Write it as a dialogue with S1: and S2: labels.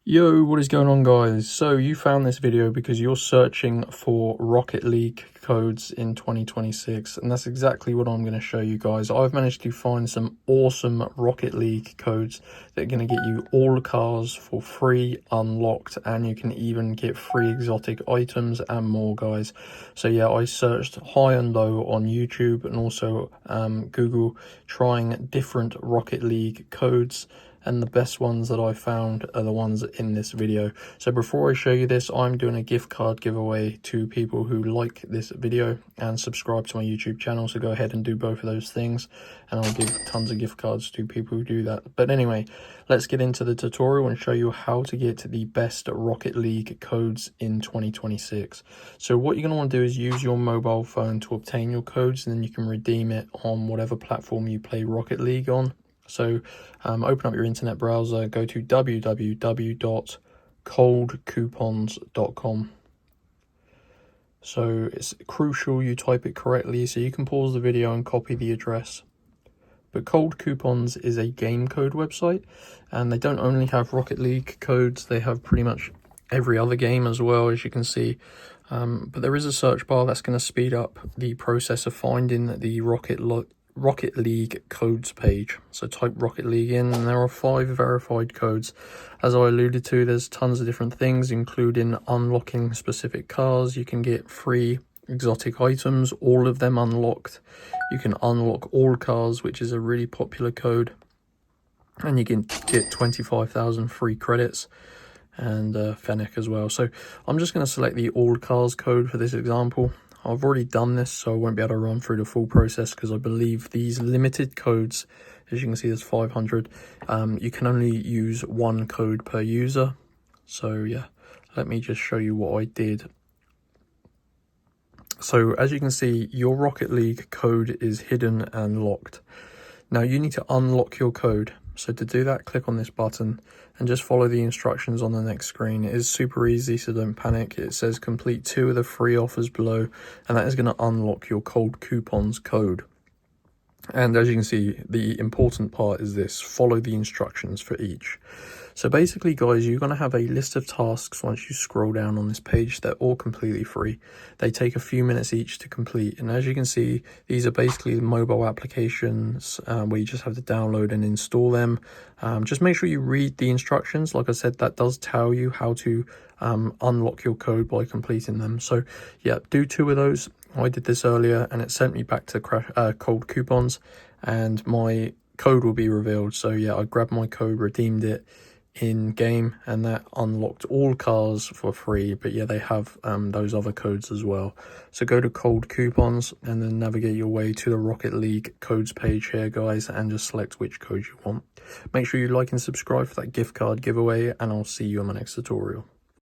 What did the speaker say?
S1: Yo, what is going on, guys? So you found this video because you're searching for Rocket League codes in 2026, and that's exactly what I'm going to show you guys. I've managed to find some awesome Rocket League codes that are going to get you all the cars for free, unlocked, and you can even get free exotic items and more, guys. So yeah, I searched high and low on YouTube and also Google, trying different Rocket League codes, and the best ones that I found are the ones in this video. So before I show you this, I'm doing a gift card giveaway to people who like this video and subscribe to my YouTube channel. So go ahead and do both of those things, and I'll give tons of gift cards to people who do that. But anyway, let's get into the tutorial and show you how to get the best Rocket League codes in 2026. So what you're going to want to do is use your mobile phone to obtain your codes, and then you can redeem it on whatever platform you play Rocket League on. So open up your internet browser, go to www.coldcoupons.com. So it's crucial you type it correctly, so you can pause the video and copy the address. But Cold Coupons is a game code website, and they don't only have Rocket League codes, they have pretty much every other game as well, as you can see. But there is a search bar that's going to speed up the process of finding the Rocket League codes page. So type Rocket League in, and there are 5 verified codes. As I alluded to, there's tons of different things, including unlocking specific cars. You can get free exotic items, all of them unlocked. You can unlock all cars, which is a really popular code, and you can get 25,000 free credits and Fennec as well. So I'm just going to select the all cars code for this example. I've already done this, so I won't be able to run through the full process because I believe these limited codes, as you can see, there's 500. You can only use 1 code per user. So yeah, let me just show you what I did. So as you can see, your Rocket League code is hidden and locked. Now you need to unlock your code. So to do that, click on this button and just follow the instructions on the next screen. It is super easy, so don't panic. It says complete 2 of the free offers below, and that is going to unlock your Cold Coupons code. And as you can see, the important part is this: follow the instructions for each. So basically, guys, you're going to have a list of tasks once you scroll down on this page. They're all completely free. They take a few minutes each to complete. And as you can see, these are basically mobile applications where you just have to download and install them. Just make sure you read the instructions. Like I said, that does tell you how to unlock your code by completing them. So yeah, do 2 of those. I did this earlier, and it sent me back to Cold Coupons, and my code will be revealed. So yeah, I grabbed my code, redeemed it in game, and that unlocked all cars for free. But yeah, they have those other codes as well. So go to Cold Coupons and then navigate your way to the Rocket League codes page here, guys, and just select which code you want. Make sure you like and subscribe for that gift card giveaway, and I'll see you in my next tutorial.